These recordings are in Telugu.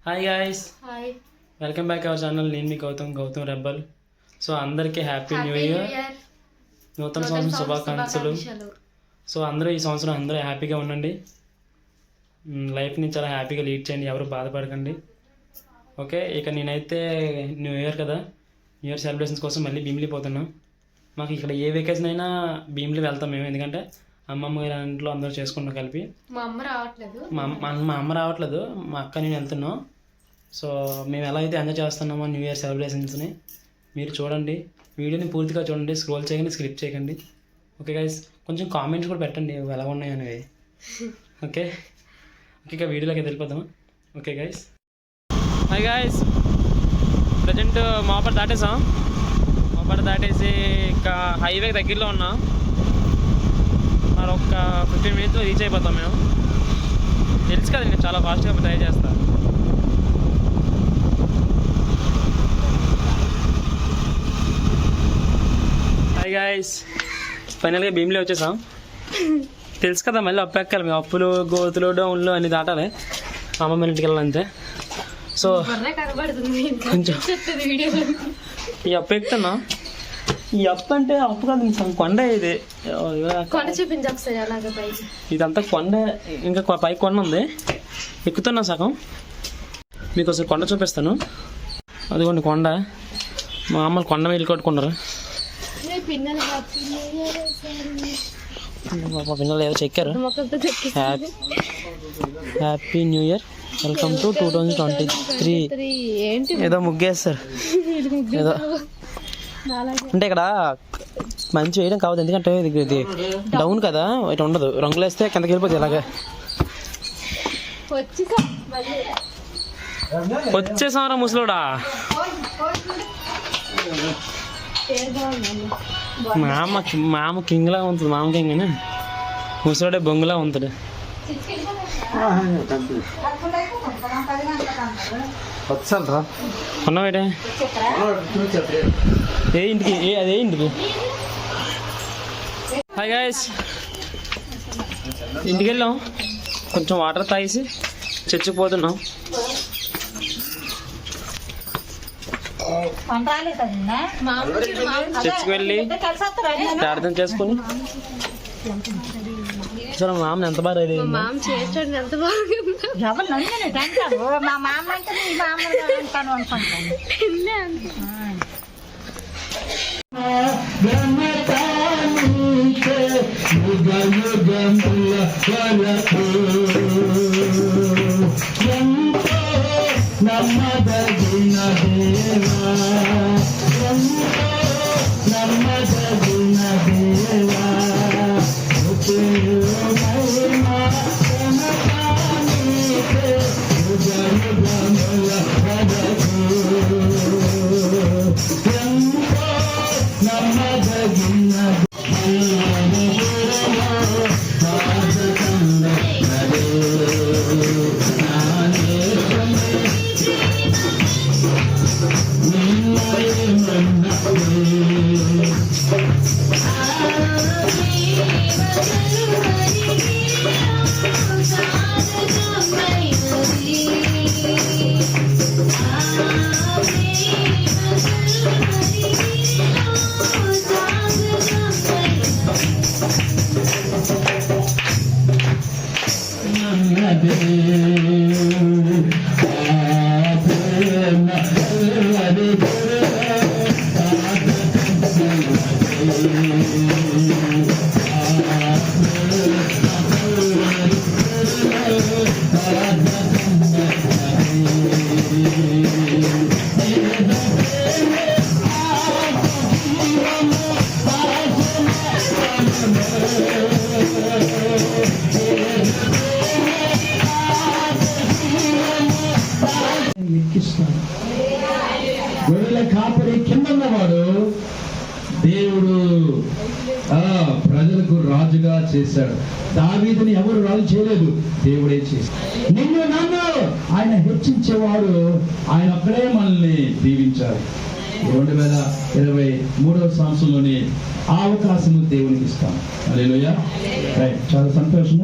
Hi guys, hi, welcome back our channel. నేను మీ గౌతమ్ రెబ్బల్. సో అందరికీ హ్యాపీ న్యూ ఇయర్, నూతన సంవత్సరం శుభాకాంక్షలు. సో అందరూ ఈ సంవత్సరం అందరూ హ్యాపీగా ఉండండి, లైఫ్ని చాలా హ్యాపీగా లీడ్ చేయండి, ఎవరు బాధపడకండి. ఓకే, ఇక నేనైతే న్యూ ఇయర్ కదా, న్యూ ఇయర్ సెలబ్రేషన్స్ కోసం మళ్ళీ భీమిలి పోతున్నాం. మాకు ఇక్కడ ఏ వెకేషన్ అయినా భీమిలి వెళ్తాం మేము, ఎందుకంటే అమ్మమ్మ గారి ఇంట్లో అందరూ చేసుకుంటాం కలిపి. మా అమ్మ రావట్లేదు, మా అక్క నేను వెళ్తున్నాం. సో మేము ఎలా అయితే ఎంజాయ్ చేస్తున్నామో న్యూ ఇయర్ సెలబ్రేషన్స్ని మీరు చూడండి, వీడియోని పూర్తిగా చూడండి, స్క్రోల్ చేయకండి, స్క్రిప్ట్ చేయకండి. ఓకే గైస్, కొంచెం కామెంట్స్ కూడా పెట్టండి ఎలా ఉన్నాయి అనేవి. ఓకే ఓకే, ఇక వీడియోలోకి వెళ్ళిపోదాం. Okay guys, hi guys, present మాపడ దాటేసి ఇంకా హైవే దగ్గరలో ఉన్నాం. మరి ఒక 15 minutes రీచ్ అయిపోతాం మేము. తెలుసు కదా, నేను చాలా ఫాస్ట్గా ట్రై చేస్తాను. హాయ్ గాయ్స్, ఫైనల్గా భీమిలి వచ్చేసాం. తెలుసు కదా, మళ్ళీ అప్పు ఎక్కాలి మేము, అప్పులు గోతులు డౌన్లు అన్ని దాటాలి అమ్మమ్మ ఇంటికి వెళ్ళాలంతే. సో కొంచెం ఈ అప్పు ఎక్కుతున్నా. ఈ అప్పు అంటే అప్పు కాదు, కొండ. ఇది ఇదంతా కొండ, ఇంకా పైకి కొండ ఉంది, ఎక్కుతున్నా సగం. మీకు ఒకసారి కొండ చూపిస్తాను. అదిగోండి కొండ, మా అమ్మలు కొండ మీద కొట్టుకున్నారు. పిల్లలు ఏదో చెక్కారు. Happy new year, welcome to 2023. ఏదో ముగ్గేస్తారు ఏదో, అంటే ఇక్కడ మంచి వేయడం కావద్దు, ఎందుకంటే ఇది డౌన్ కదా, ఇటు ఉండదు. రంగులు వేస్తే కిందకి వెళ్ళిపోతుంది. ఇలాగే వచ్చేసారా ముసలోడా. మామ కింగ్లా ఉంటుంది, మామ కింగ్ అని. ముసలోడే బొంగులా ఉంటుంది. కొన్నావేటే ఏ ఇంటికి, అదే ఇంటికి. హాయ్ గాయ్స్, ఇంటికి వెళ్ళాం, కొంచెం వాటర్ తాగేసి చర్చికి పోతున్నాం. చర్చికి వెళ్ళి ప్రార్థన చేసుకుని సరే. మామని ఎంత బాగా రెడీ గొర్రెల కాపరి కింద ఉన్నవాడు దేవుడు ప్రజలకు రాజుగా చేశాడు. దావీదుని ఎవరు రాజు చేయలేదు, దేవుడే చేశాడు. నిన్ను నన్ను ఆయన హెచ్చించేవాడు, ఆయన అక్కడే మనల్ని దీవించాడు. 2023వ సంవత్సరంలోనే ఆ అవకాశము దేవునికి ఇస్తాం. హల్లెలూయా. చాలా సంతోషము.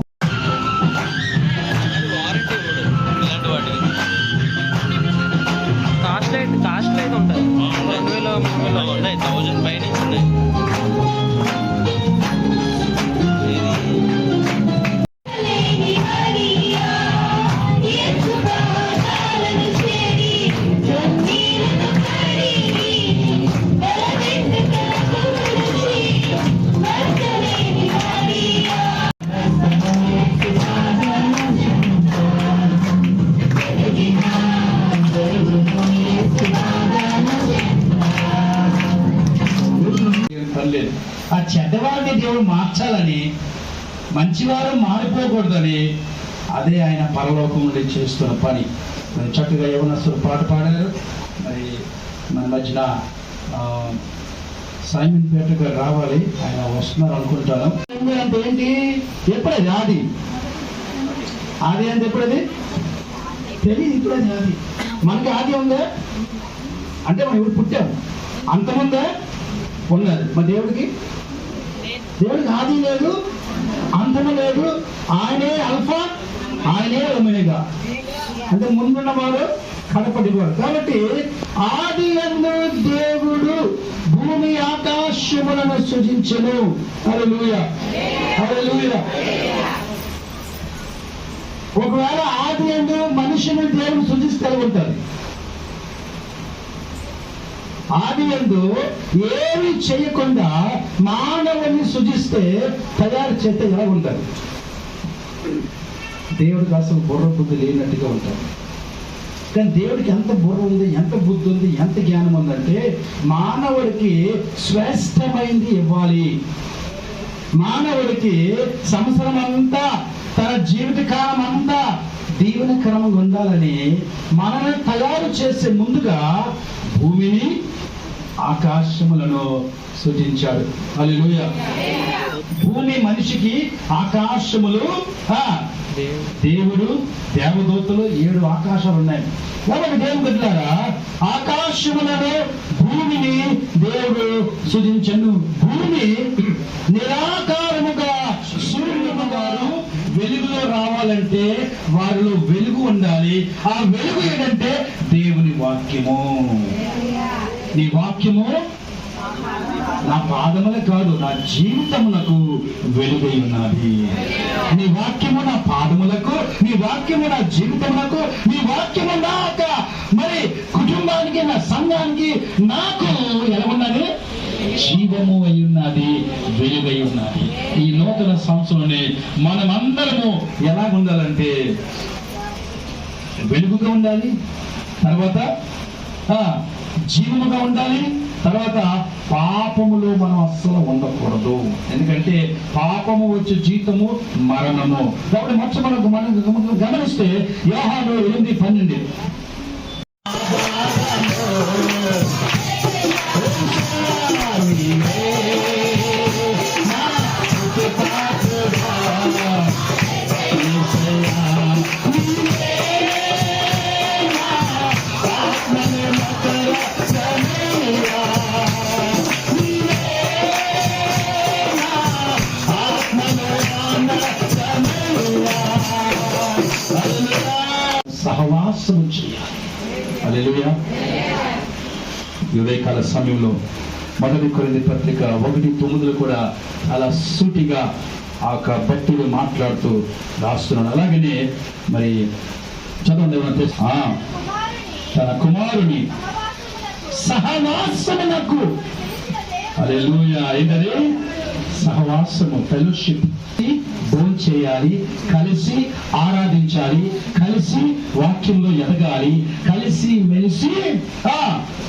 ఆ చెడ్డవారిని దేవుడు మార్చాలని, మంచివారు మారిపోకూడదని, అదే ఆయన పరలోకం నుండి చేస్తున్న పని. మరి చక్కగా యవనస్తులు పాట పాడారు. మరి మన మధ్యన సైమన్ పేట గారు రావాలి, ఆయన వస్తున్నారు అనుకుంటాను. అంటే ఏంటి? ఎప్పుడది ఆది? ఆది అంటే ఎప్పుడది తెలియదు. ఇప్పుడది ఆది. మనకి ఆది ఉందా అంటే మనం ఇప్పుడు పుట్టాము. అంతముందా? ఉన్నది. మా దేవుడికి ఆది లేదు, అంతము లేదు. ఆయనే అల్ఫా, ఆయనే ఒమేగా. అంటే ముందున్నవాడు, కడపటివాడు. కాబట్టి ఆది యందు దేవుడు భూమి ఆకాశములను సృజించెను. హల్లెలూయా, హల్లెలూయా. ఒకవేళ ఆది యందు మనిషిని దేవుడు సృజిస్తే ఉంటుంది. ఆది యందు ఏమి చేయకుండా మానవుని సృజిస్తే తయారు చేస్తే ఎలా ఉంటారు? దేవుడికి అసలు బుర్ర బుద్ధి లేనట్టుగా ఉంటారు. కానీ దేవుడికి ఎంత బుర్ర ఉంది, ఎంత బుద్ధి ఉంది, ఎంత జ్ఞానం ఉందంటే మానవుడికి శ్రేష్టమైంది ఇవ్వాలి. మానవుడికి సంవత్సరం అంతా, తన జీవితకాలం అంతా దీవెనకరంగా ఉండాలని మనల్ని తయారు చేసే ముందుగా భూమిని ఆకాశములను సృజించాడు. హల్లెలూయా. భూమి మనిషికి, ఆకాశములు దేవుడు, దేవదూతలు, 7 ఆకాశాలు ఉన్నాయి. కాబట్టి దేవుడు బిడ్డలారా, ఆకాశములను, భూమిని దేవుడు సృజించను. భూమి నిరాకారముగా సూర్యుడు గారు వెలుగులో రావాలంటే వారిలో వెలుగు ఉండాలి. ఆ వెలుగు ఏంటంటే దేవుని వాక్యము. నీ వాక్యము నా పాదములే కాదు, నా జీవితమునకు వెలుగై ఉన్నది. నీ వాక్యము నా పాదములకు, నీ వాక్యము నా జీవితమునకు, నీ వాక్యము నాక మరి కుటుంబానికి, నా సంఘానికి, నాకు ఎలా ఉన్నది? జీవము అయి ఉన్నది, వెలుగై ఉన్నది. ఈ నూతన సంవత్సరంలోనే మనమందరము ఎలా ఉండాలంటే వెలుగుగా ఉండాలి, తర్వాత జీవముగా ఉండాలి, తర్వాత పాపములో మనం అస్సలు ఉండకూడదు. ఎందుకంటే పాపము వచ్చే జీతము మరణము. కాబట్టి మనం గమనిస్తే యోహాను 8:12 సహవాసము చేయాలి. హల్లెలూయా. ఉదయకాల సమయంలో 1 కొరింథీ పత్రిక 1:9 కూడా అలా సూటిగా ఆ భక్తుడు మాట్లాడుతూ రాస్తున్నాడు. అలాగనే మరి చదవండి. తన కుమారుని సహవాసమునకు, హల్లెలూయా, ఏంటది? సహవాసము, ఫెలోషిప్. భోజనం చేయాలి, కలిసి ఆరాధించాలి, కలిసి వాక్యంలో ఎదగాలి, కలిసి మెలిసి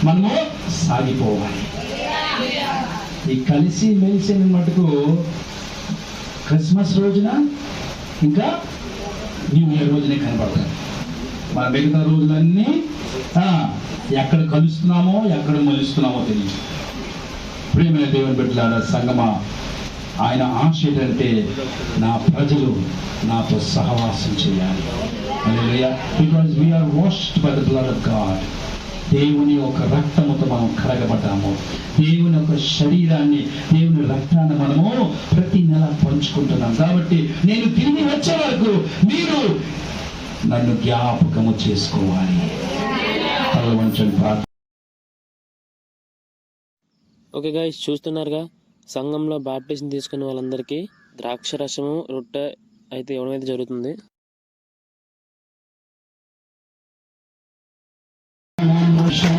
మనము సాగిపోవాలి. ఈ కలిసి మెలిసి మటుకు క్రిస్మస్ రోజున ఇంకా న్యూ ఇయర్ రోజునే కనబడతాయి. మన మిగతా రోజులన్నీ ఎక్కడ కలుస్తున్నామో, ఎక్కడ మలుస్తున్నామో తెలియదు. ప్రియమైన దేవుని బిడ్డలారా, సంగమా, ఆయన ఆశ ఏంటంటే నా ప్రజలు నాతో సహవాసం చేయాలి. Hallelujah. Because we are washed by the blood of God. దేవుని యొక్క రక్తముతో మనం కడగబడ్డాము. దేవుని యొక్క శరీరాన్ని, దేవుని రక్తాన్ని మనము ప్రతి నెల పంచుకుంటున్నాం. కాబట్టి నేను తిరిగి వచ్చే వరకు మీరు నన్ను జ్ఞాపకము చేసుకోవాలి. ఓకే గైస్, చూస్తున్నారుగా, సంఘంలో బాప్టిజం తీసుకున్న వాళ్ళందరికీ ద్రాక్ష రసము, రొట్టె అయితే ఇవ్వడం అయితే జరుగుతుంది. Krishna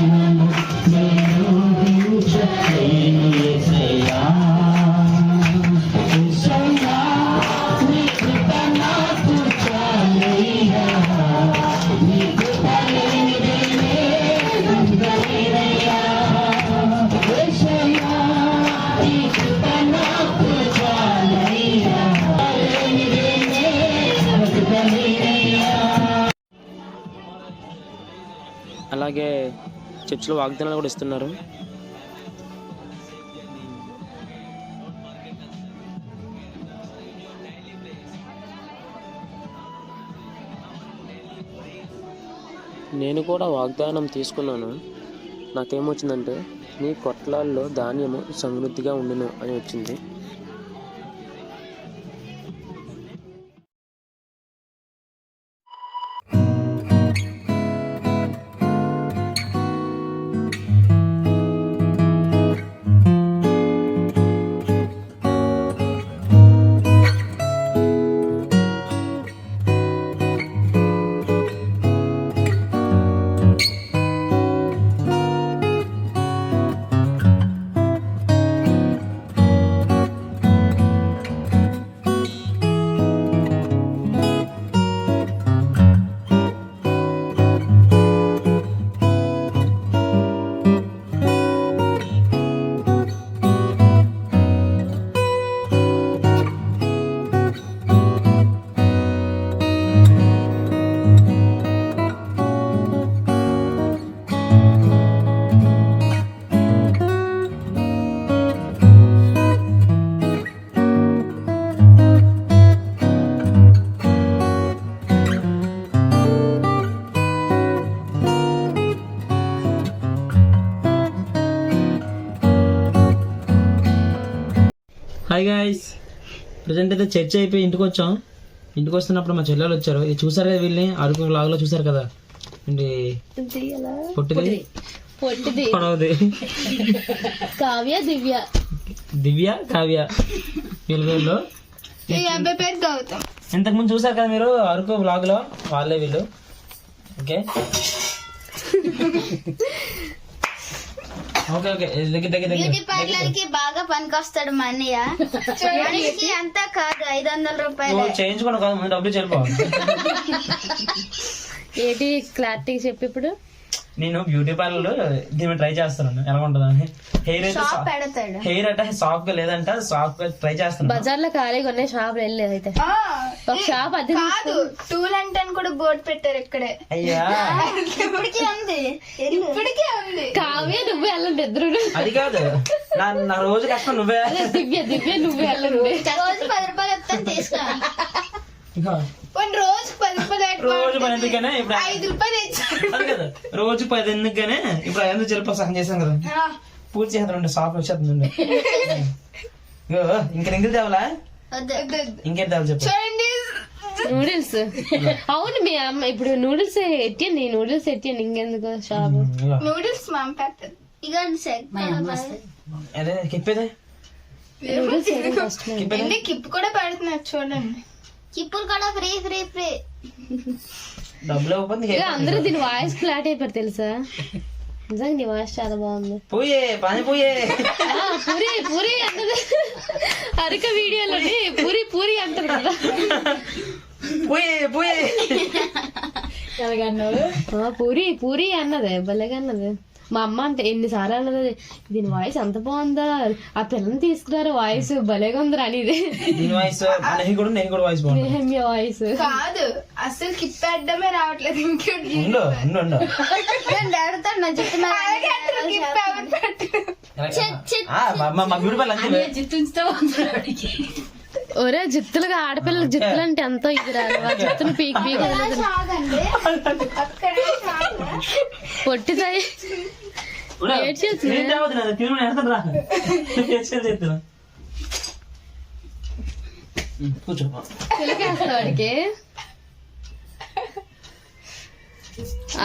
అలాగే చర్చిలో వాగ్దానాలు కూడా ఇస్తున్నారు. నేను కూడా వాగ్దానం తీసుకున్నాను. నాకేమొచ్చిందంటే నీ కొట్లాల్లో ధాన్యము సమృద్ధిగా ఉండును అని వచ్చింది. హాయ్ గాయ్స్, ప్రజెంట్ అయితే చర్చ్ అయిపోయి ఇంటికి వచ్చాం. ఇంటికి వస్తున్నప్పుడు మా చెల్లెలు వచ్చారు. ఇది చూసారు కదా, వీళ్ళని అరకు లాగ్లో చూసారు కదా. ఏంటి పొట్టిది పొడవది కావ్య దివ్య దివ్య కావ్య వీళ్ళు పేరు గౌతమ్. ఇంతకుముందు చూసారు కదా మీరు అరకు బ్లాగ్లో, వాళ్ళే వీళ్ళు. Okay okay okay beauty parlour కి బాగా పనికొస్తాడు మా అన్నయ్య. మనిషికి అంతా కాదు 500 రూపాయలు చేయించుకోండి కాదు, ముందు డబ్బులు చెల్లిపోవాలి. ఏంటి క్లారిటీ చెప్పి ఇప్పుడు నేను బ్యూటీ పార్లర్ దీన్ని ట్రై చేస్తాను ఎలా ఉంటుందని. హెయిర్ అయితే పెడతాడు. హెయిర్ అంటే సాఫ్ట్ గా లేదంటే సాఫ్ట్ గా ట్రై చేస్తాను. బజార్ లో ఖాళీగా ఉన్నాయి, షాప్ వెళ్ళలేదు. అయితే ఒక షాప్ అది కాదు, టూల్ అంటే కూడా బోర్డు పెట్టారు ఇక్కడే. అయ్యా ఇప్పటికే ఉంది, ఇప్పటికే ఉంది. కావ్య నువ్వు వెళ్ళండి ఇద్దరు. అది కాదు, నా రోజు కష్టం నువ్వే. దివ్య నువ్వు వెళ్ళండి. రోజు 10 రూపాయలు వస్తాను తీసుకో. రోజు 10 రూపాయలు, రోజు 10 ఎందుకనే ఇప్పుడు 5 రూపాయలు ఇచ్చారు కదా. రోజు 10 ఎందుకనే ఇప్పుడు 5 చెల్లిపో సహం చేసాం కదా. పూర్తి చేద్దాం, సాఫ్ వచ్చేస్తుంది. ఇంకా ఇంగిల్ తేవాలా, ఇంకేం తేవాలి చెప్పు. నూడిల్స్. అవును మీ అమ్మ ఇప్పుడు నూడిల్స్ ఎట్టింది, నూడిల్స్ ఎట్టింది ఇంకెందుకు షాప్. నూడిల్స్ మా అమ్మ పెట్టదు. అదే కిప్పేదే కిప్పు కూడా పెడుతున్నారు చూడండి. కిప్పులు కూడా ఫ్రీ ఫ్రీ ఫ్రీ. డబ్బులు ఇవ్వకపోతే అందరూ దీని వాయిస్ ఫ్లాట్ అయిపోయారు తెలుసా. నిజంగా నీ వాయిస్ చాలా బాగుంది. పోయే పని పోయే పూరి పూరి అన్నది అరక వీడియోలోని పూరి పూరి అంటారు కదా. పోయే పోయే పూరి పూరి అన్నదే భలేగా అన్నది. మా అమ్మ అంటే ఎన్నిసార్లు అన్నది దీని వాయిస్ అంత బాగుందా, ఆ పిల్లని తీసుకున్నారు వాయిస్ భలేగా ఉందిరా అనేది. వాయిస్ కాదు అసలు కిప్పెడ్డమే రావట్లేదు. నా ఒరే జిత్తులుగా ఆడపిల్లలకు జిత్తులు అంటే ఎంతో ఇది రాదు. ఆ జిత్తులు పీక్ పీక్ పొట్టిదాయి చిలకేస్తా వాడికి.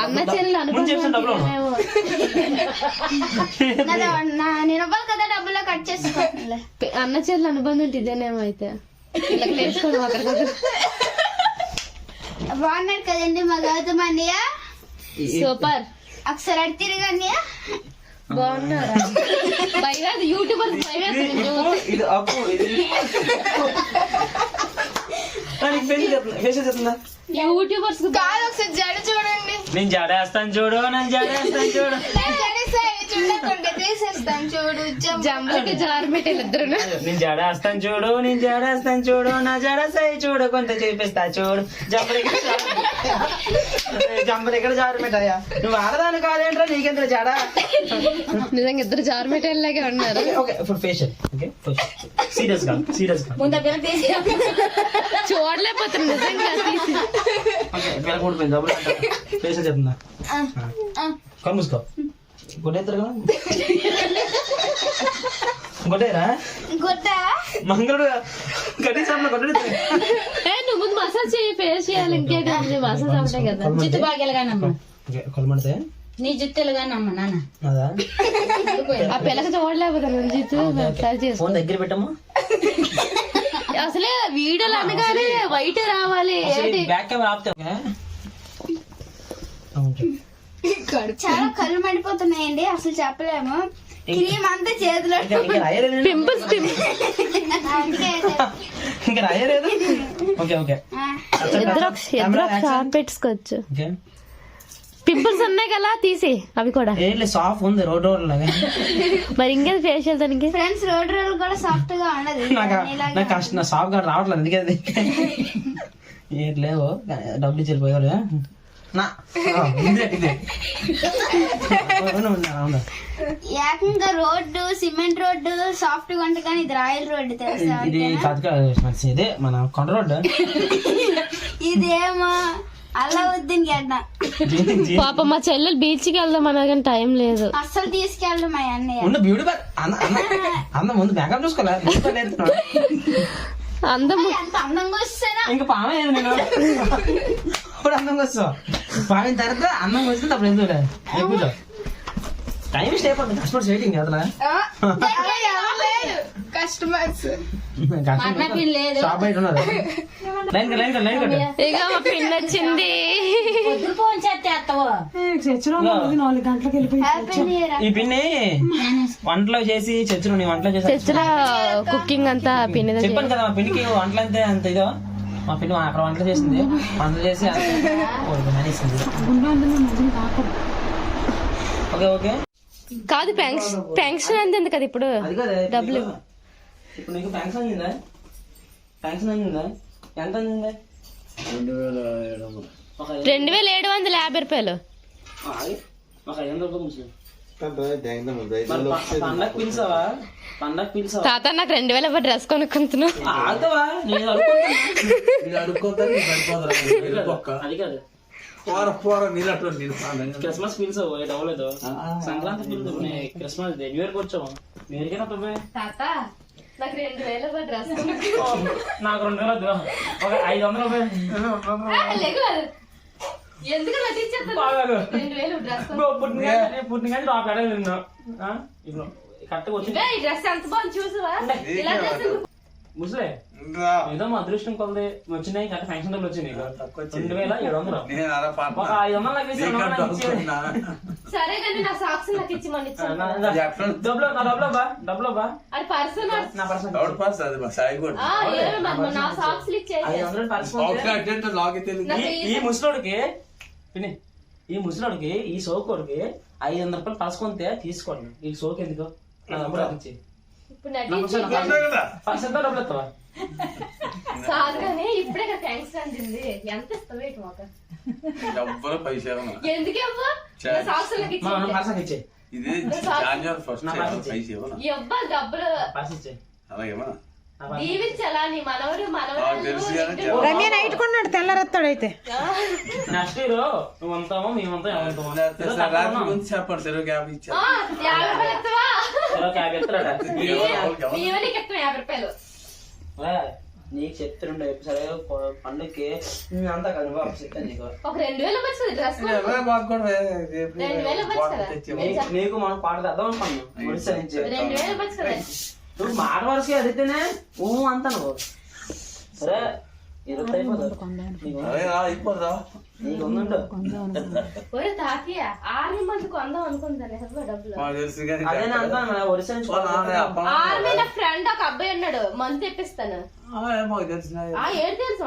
అన్న చెల్లెలు అనుకుంటున్నావు కదా డబ్బులో కట్ చేసుకో. అన్న చెల్లెలు అనుబంధం ఉంటే ఇదేనేమో. అయితే నేర్చుకోవడం అక్కడికి బాగున్నాడు కదండి మా గౌతమ్ అన్నయ్య. సూపర్. ఒకసారి అడి తిరిగి అన్నయ్య బాగున్నారా. భయవేది యూట్యూబర్స్ యూట్యూబర్స్ కాదు. ఒకసారి జడ చూడండి. నేను జడేస్తాను చూడు, నేను జడేస్తాను చూడు, చూడకుండా తీసేస్తాను చూడు. జంబకి జారమెట్టలు ఇద్దరు. నేను జడేస్తాను చూడు, నేను జడేస్తాను చూడు, నా జడ సై చూడు, కొంత చూపిస్తా చూడు. జంబకి జంపలు ఎక్కడ జారిపెట్టాయా నువ్వు ఆడదాని కాదేంట్రా నీకెంత జాడా నిజంగా ఇద్దరు జారిమెటల్లాగే ఉన్నారు. ఓకే ఇప్పుడు ఫేషియల్ ఓకే సీరియస్ గా చూడలేకపోతున్నా నిజంగా తీసి. ఓకే వెళ్ళకూడదు డబ్బులు ఫేషియల్ చెప్తుందా కళ్ళు మూసుకో కొట్టేద్దరు కదా కొట్టేరా మంగళుడు కట్టేసా కొట్టే నువ్వు ముందు మసాజ్ చేయి, ఫేస్ చేయాలి. ఇంకేంటి మసాజ్ అవుతాయి కదా. జుట్టు బాగా ఎలాగానమ్మా, కొలమంటే నీ జుట్టు ఎలాగానమ్మా నాన్న. అదా ఆ పిల్లకి చూడలేకపోతాను జీతు మసాజ్ చేసుకో. ఫోన్ దగ్గర పెట్టమ్మా. అసలే వీడియోలు అనగానే వైట్ రావాలి. బ్యాక్ కెమెరా ఆపుతా. చాలా కళ్ళు మండిపోతున్నాయండి, అసలు చెప్పలేము. క్రీమ్ అంతా చేతిలో పింపుల్స్ ఇంకా రాయలేదు. ఓకే ఓకే ఇద్దరు షార్ప్ పెట్టుకోవచ్చు. పింపుల్స్ ఉన్నాయి కదా తీసి అవి కూడా. సాఫ్ ఉంది రోడ్ రోడ్ లాగా. మరి ఇంకేది ఫేషియల్ దానికి. ఫ్రెండ్స్ రోడ్ రోల్ కూడా సాఫ్ట్ గా ఉండదు. నాకు కష్టం, నా సాఫ్ గా రావట్లేదు అందుకే అది. ఏంటి లేవు డబ్బులు ఇచ్చి వెళ్ళిపోయారు. ఏకంగా రోడ్డు సిమెంట్ రోడ్డు సాఫ్ట్ గా ఉంటుంది కానీ ఇది రాయల్ రోడ్డు తెలుసా? ఇది కాదు ఇదే మన కొండ రోడ్డు. ఇదేమో అల్లావుద్దీన్ గడ్డ. పాప మా చెల్లెలు బీచ్ కి వెళ్దాం అన్నా కానీ టైం లేదు. అస్సలు తీసుకెళ్ళడం మా అన్నయ్య. ఉన్న బ్యూటీ అన్న ముందు మేకప్ చూసుకోలేదు. అందం ఎంత అందంగా వస్తానా ఇంకా పామేది నేను ఇప్పుడు అందంగా వస్తావు. పామిన తర్వాత అందంగా వస్తుంది అప్పుడు ఎందుకు ఎక్కువ టైం వేస్ట్ అయిపోతుంది. కస్టమర్స్ వెయిటింగ్ అసలు కస్టమర్స్ లేదు షాప్ బయట ఉన్నారు. లైన్ లైన్ లైన్ కట్టు. ఇక మా పిన్ వచ్చింది. ఫోన్ చేస్తావా? Happy new year. ఈ పిన్ని వంటలో చేసి చర్చలు నీ వంటలో చేసి చర్చల కుకింగ్ అంతా పిన్ చెప్పాను కదా మా పిన్నికి వంటలు అంతే అంత ఇదో. మా పిన్ని అక్కడ వంటలు చేసింది, వంటలు చేసి ఇస్తుంది. ఓకే ఓకే కాదు పెన్షన్ అంది కదా ఇప్పుడు. అది కదా డబ్బులు ఇప్పుడు నీకు పెన్షన్ అందిందా? పెన్షన్ అందిందా? ఎంత అందిందా? 2750 రూపాయలు. ఒక 500 రూపాయలు ముస్లిం పండగ పిలిచావా? పండగ పిలిచావా? తాత నాకు 2000 డ్రెస్ కొనుక్కుంటున్నావు. ఆగుతావా? నేను అది కాదు క్రిస్మస్ పిలిచావు అవ్వలేదు. సంక్రాంతి పిలుచు క్రిస్మస్ న్యూ ఇయర్కి వచ్చావు. న్యూ ఇయర్ కైనా తాత నాకు 2000 డ్రెస్ నాకు 2000 వద్దు, ఒక 500 రూపాయలు. ఎందుకు పుట్టిన కానీ నా పెడ తిన్నా కరెక్ట్గా వచ్చింది. డ్రెస్ ఎంత బాగుంది చూసావా? ముసలే ఏదో మా అదృష్టం కొలది వచ్చినాయి. కరెక్ట్ ఫంక్షన్ డబ్బులు వచ్చినాయి 2700. ఒక 500 సరే కానీ నా సాక్స్ నాకు ఇచ్చి మన డబ్బులు బా అది పర్సన్ నా పర్సన్ నా సాక్స్ ఇచ్చేది. 500 పర్సన్. ఈ ముసలోడికి పిన్ని ఈ ముసలోడికి ఈ సోకోడికి 500 రూపాయలు పరసుకుంటే తీసుకోండి. ఈ సోకు ఎందుకు నా డబ్బులు ఇచ్చి పర్సన్ డబ్బులు ఎత్తావా? కాదు కానీ ఇప్పుడే థ్యాంక్స్ అందింది. ఎంత ఇస్తావు మాకు? ఎందుకేమ్మా సాక్స్ పర్సన్ ఇచ్చే డబ్బులు పర్సన్ ఇచ్చే దీవించాలా నీ మనవడు రమ్య నైట్ కొన్నాడు తెల్లరత్తాడు అయితే. నెక్స్ట్ ఇయర్ నువ్వు అంతామో మేమంతా ఏమంటామో చెప్పండి 50 రూపాయలు. నీకు చెప్తుండే సరే పండుగకి అంతా కదా చెప్తాను నీకు. ఒక 2000 వచ్చింది డ్రెస్. 2000 వచ్చి నీకు మనం పాట అర్థం అనుకున్నాం ఒడిశా నుంచి. 2000 వచ్చి కదా నువ్వు మాట వరుస అడిగితేనే అంతా నువ్వు సరే ఒరే తాతయ్య 6 మంది కొందాం అనుకుంటాను డబ్బులు. అదేనా అంటాను ఒడిశా నుంచి. ఆర్మీ నా ఫ్రెండ్ ఒక అబ్బాయి ఉన్నాడు మందు తెప్పిస్తాను. ఏడు తెలుసు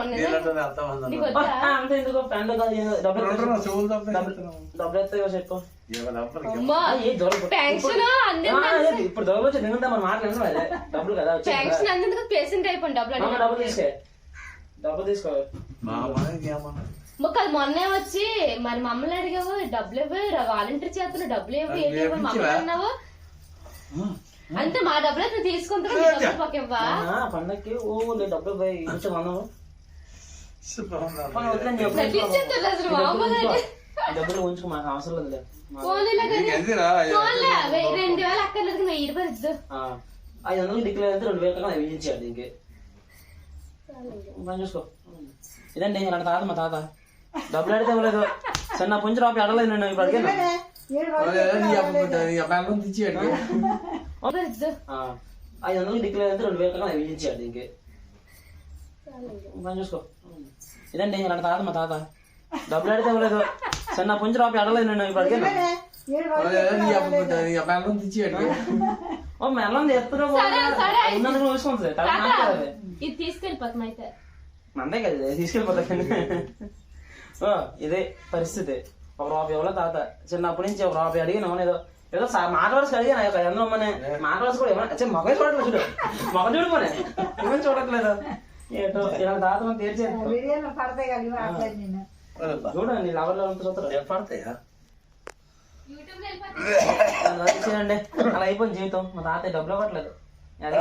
అంత ఎందుకు ఫ్రెండ్ డబ్బులు ఎత్తాయో చెప్పు. పెన్షన్ ఇప్పుడు డబ్బులు వచ్చి దిగుంటా మనం మాట్లాడుతున్నాం. డబ్బులు కదా పెన్షన్ అందేందుకు పేషెంట్ అయిపోయింది. డబ్బులు డబ్బులు తీసుకో డబ్బులు తీసుకో అది మొన్నే వచ్చి మరి మమ్మల్ని అడిగావు డబ్బులు ఇవ్వు వాలంటీర్ చేతులు డబ్బులు ఇవ్వు ఏంటి ఇవ్వు మమ్మల్ని అన్నావు అంటే మా డబ్బులు అయితే తీసుకుంటారు నీ డబ్బులు పక్క ఇవ్వా పండక్కి నేను డబ్బులు పోయి కొంచెం అన్నావు నటించేస్తారు అసలు మామూలు డబ్బులు ఉంచుకో మాకు అవసరం లేదు ఫోన్లే 2000 అక్కర్లేదు 1000 రూపాయలు ఇద్దు 500 డిక్లేర్ అయితే 2000 కన్నా వేయించాడు ఇంకే పని చూసుకో ఇదండి ఇలాంటి తాత మా తాత డబ్బులు అడితే ఇవ్వలేదు సరే నా పుంజు రాపి అడగలేదు నేను ఇప్పుడు అడిగాను 500 డిక్లేర్ అయితే 2000 కన్నా వేయించాడు ఇంకే పని చూసుకో ఇదండి ఇలాంటి తాత మా తాత డబ్బులు అడితే ఇవ్వలేదు సరే నా పుంజు రాపి అడగలేదు నేను ఇప్పుడు అడిగాను మెల్లం చేస్తున్నావు చూసుకోండి ఇది తీసుకెళ్ళిపోతాం అయితే అంతే కదా తీసుకెళ్ళిపోతా ఇదే పరిస్థితి ఒక రూపాయి ఇవ్వలే తాత చిన్నప్పటి నుంచి ఒక రూపాయి అడిగిన ఏదో ఏదో మాట్లాడుసు అడిగాను ఎందులో మన మాట్లాడుసు కూడా ఏమన్నా మొగ చూడట్లేదు చూడు మొగ చూడు మనే ఏమని చూడట్లేదు ఏటో ఇలా తాత మనం తీర్చేది చూడండి లవర్లో చూస్తారు పడతాయా చేయండి అలా అయిపోయింది జీవితం మా తాతయ్య డబ్బులు ఇవ్వట్లేదు అదే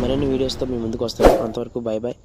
మరిన్ని వీడియోస్తో మీ ముందుకు వస్తాను. అంతవరకు బాయ్ బాయ్.